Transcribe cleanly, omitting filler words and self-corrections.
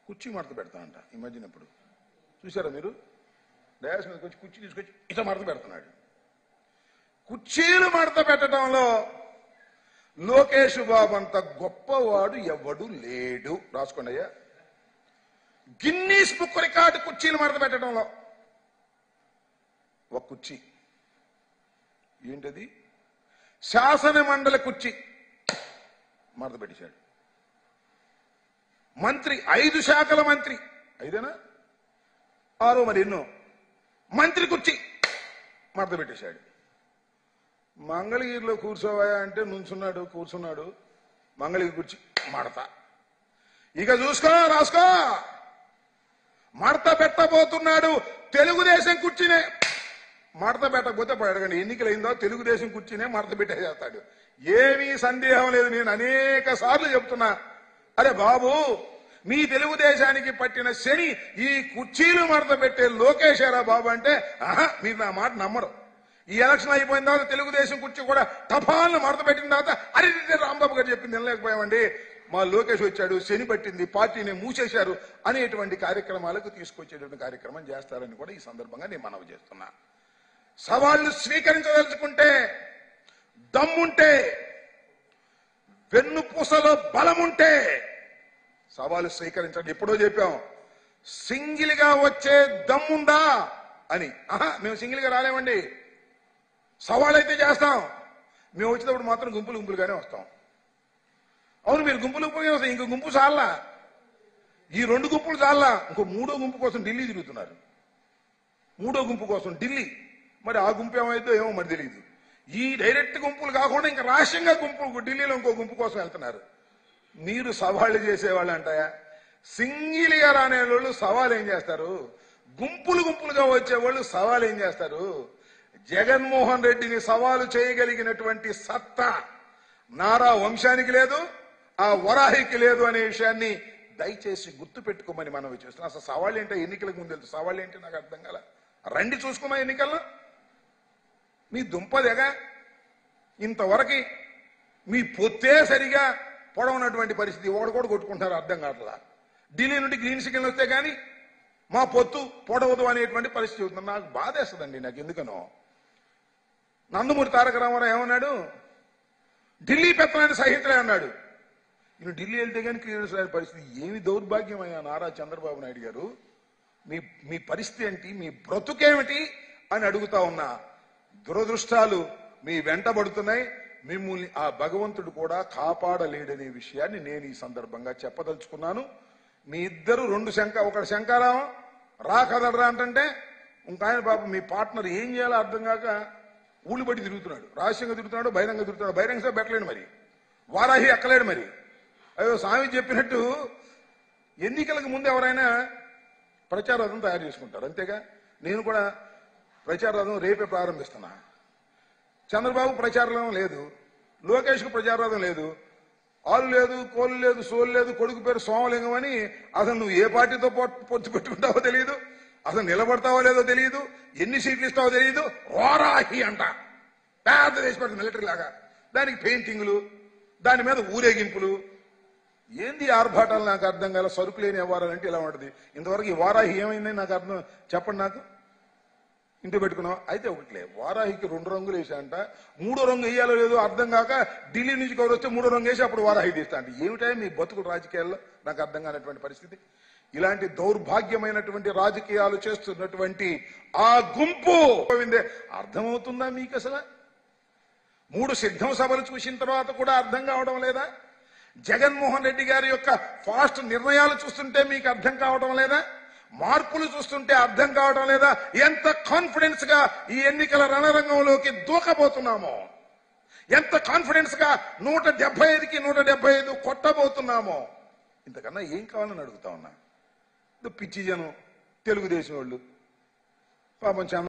కుర్చీ మడత పెడతానంట ఈ మధ్యన. ఇప్పుడు చూసారా మీరు? డయాస్ మీదకి వచ్చి కుర్చీ తీసుకొచ్చి ఇట్లా మడత పెడుతున్నాడు. కుర్చీలు మడత పెట్టడంలో లోకేష్ బాబు అంత గొప్పవాడు ఎవడు లేడు. రాసుకోండి అయ్యా. గిన్నీస్ బుక్ రికార్డు కుర్చీలు మడత పెట్టడంలో ఒక కుర్చీ ఏంటది? శాసన మండలి కుర్చీ మడత పెట్టేశాడు. మంత్రి 5 శాఖల మంత్రి, 5ఏనా 6 మరి ఎన్నో మంత్రి కుర్చీ మడత పెట్టేశాడు. మంగళగిరిలో కూర్చోవాయా అంటే నుంచున్నాడు, కూర్చున్నాడు. మంగళగిరి కుర్చీ మడత. ఇక చూసుకో, రాసుకో, మడత పెట్టబోతున్నాడు. తెలుగుదేశం కుర్చీనే మడత పెట్టకపోతే అడగండి, ఎన్నికలైందో తెలుగుదేశం కూర్చునే మడత పెట్టేస్తాడు. ఏమీ సందేహం లేదు. నేను అనేక సార్లు చెప్తున్నా, అరే బాబు, మీ తెలుగుదేశానికి పట్టిన శని ఈ కుర్చీలు మడత పెట్టే లోకేశారా బాబు అంటే, ఆహా, మీరు నా మాట నమ్మరు. ఈ ఎలక్షన్ అయిపోయిన తర్వాత తెలుగుదేశం కుర్చీ కూడా టపాలను మడత పెట్టిన తర్వాత అరే రాంబాబు గారు చెప్పింది వినలేకపోయామండి, మా లోకేష్ వచ్చాడు, శని పట్టింది, పార్టీని మూసేశారు అనేటువంటి కార్యక్రమాలకు తీసుకొచ్చేటువంటి కార్యక్రమం చేస్తారని కూడా ఈ సందర్భంగా నేను మనవి చేస్తున్నా. సవాళ్లు స్వీకరించదలుచుకుంటే, దమ్ముంటే, వెన్నుపూసలో బలముంటే సవాలు స్వీకరించండి. ఎప్పుడో చెప్పాం, సింగిల్ గా వచ్చే దమ్ముందా అని. మేము సింగిల్ గా రాలేమండి, సవాల్ అయితే చేస్తాం. మేము వచ్చినప్పుడు మాత్రం గుంపులు గుంపులుగానే వస్తాం. అవును, మీరు గుంపులు గుంపులుగానే వస్తాం. ఇంకో గుంపు చాలా, ఈ 2 గుంపులు చాలా, ఇంకో 3వ గుంపు కోసం ఢిల్లీ తిరుగుతున్నారు. 3వ గుంపు కోసం ఢిల్లీ. మరి ఆ గుంపు ఏమైందో ఏమో మరి తెలియదు. ఈ డైరెక్ట్ గుంపులు కాకుండా ఇంకా రహస్యంగా గుంపు ఢిల్లీలో ఇంకో గుంపు కోసం వెళ్తున్నారు. మీరు సవాళ్లు చేసేవాళ్ళు అంటాయా? సింగిల్ గా రానే వాళ్ళు సవాల్ ఏం చేస్తారు? గుంపులు గుంపులుగా వచ్చేవాళ్ళు సవాల్ ఏం చేస్తారు? జగన్మోహన్ రెడ్డిని సవాలు చేయగలిగినటువంటి సత్తా నారా వంశానికి లేదు, ఆ వరాహికి లేదు అనే విషయాన్ని దయచేసి గుర్తు పెట్టుకోమని మనం చేస్తున్నాం. అసలు సవాళ్ళు ఏంటో ఎన్నికలకు ముందు తెలుసు. సవాళ్ళు ఏంటి నాకు అర్థం కాల. రండి చూసుకున్నా ఎన్నికల్లో. మీ దుంపదేగా ఇంతవరకు మీ పొత్తే సరిగా పొడవనటువంటి పరిస్థితి. ఒకడు కూడా కొట్టుకుంటారు, అర్థం కావట్లా. ఢిల్లీ నుండి గ్రీన్ సిగ్నల్ వస్తే కానీ మా పొత్తు పొడవదు అనేటువంటి పరిస్థితి అవుతుంది. నాకు బాధేస్తుందండి. నాకు ఎందుకనో నందమూరి తారక రామారావు ఏమన్నాడు? ఢిల్లీ పెత్తనాన్ని సహించలే అన్నాడు. ఈయన ఢిల్లీ వెళ్తే కానీ క్లియర్ పరిస్థితి. ఏమి దౌర్భాగ్యం అయ్యా నారా చంద్రబాబు నాయుడు గారు, మీ పరిస్థితి ఏంటి, మీ బ్రతుకేమిటి అని అడుగుతా ఉన్నా. దురదృష్టాలు మీ వెంటబడుతున్నాయి. మిమ్మల్ని ఆ భగవంతుడు కూడా కాపాడలేడనే విషయాన్ని నేను ఈ సందర్భంగా చెప్పదలుచుకున్నాను. మీ ఇద్దరు 2 ఒకటి శంకారావం రా కదలరా అంటే, ఇంకా ఆయన పాపం మీ పార్ట్నర్ ఏం చేయాలో అర్థం కాక ఊళ్ళు బట్టి తిరుగుతున్నాడు. రహస్యంగా తిరుగుతున్నాడు, బహిరంగ తిరుగుతున్నాడు. బహిరంగ పెట్టలేడు, మరి వారాహి ఎక్కలేడు. మరి అయ్యో స్వామి చెప్పినట్టు ఎన్నికలకు ముందు ఎవరైనా ప్రచార రథం తయారు చేసుకుంటారు, అంతేగా. నేను కూడా ప్రచార రథం రేపే ప్రారంభిస్తున్నా. చంద్రబాబు ప్రచార రథం లేదు, లోకేష్కు ప్రచార రథం లేదు, ఆలు లేదు, కోలు లేదు, సోలు లేదు. కొడుకు పేరు సోమలింగం అని. అసలు నువ్వు ఏ పార్టీతో పొత్తు పెట్టుకుంటావో తెలియదు, అసలు నిలబడతావో లేదో తెలియదు, ఎన్ని సీట్లు ఇస్తావో తెలియదు. వారాహి అంట, పెద్ద దేశ పెద్ద మిలిటరీ లాగా. దానికి పెయింటింగ్లు, దాని మీద ఊరేగింపులు. ఏంది ఆర్భాటాలు నాకు అర్థం కాల. సరుకు లేని వ్యవహారాలంటే ఇలా ఉంటుంది. ఇంతవరకు ఈ వారాహి ఏమైందని నాకు అర్థం చెప్పండి. నాకు ఇంటి పెట్టుకున్నాం అయితే ఒకట్లే. వారాహికి 2 రంగులు వేసాంట, 3వ రంగు వేయాలో లేదో అర్థం కాక ఢిల్లీ నుంచి కవర్ వస్తే 3వ రంగు వేసి అప్పుడు వారాహి తీస్తా అంటే ఏమిటా మీ బతుకులు రాజకీయాల్లో? నాకు అర్థం కానటువంటి పరిస్థితి. ఇలాంటి దౌర్భాగ్యమైనటువంటి రాజకీయాలు చేస్తున్నటువంటి ఆ గుంపు అర్థమవుతుందా మీకు? అసలు 3 సిద్ధం సభలు చూసిన తర్వాత కూడా అర్థం కావడం లేదా? జగన్మోహన్ రెడ్డి గారి యొక్క ఫాస్ట్ నిర్ణయాలు చూస్తుంటే మీకు అర్థం కావడం లేదా? మార్పులు చూస్తుంటే అర్థం కావడం లేదా? ఎంత కాన్ఫిడెన్స్ గా ఈ ఎన్నికల రణరంగంలోకి దూకబోతున్నామో, ఎంత కాన్ఫిడెన్స్ గా 175కి 175 కొట్టబోతున్నామో. ఇంతకన్నా ఏం కావాలని అడుగుతా ఉన్నా. పిచ్చి జనం తెలుగుదేశం వాళ్ళు పాపం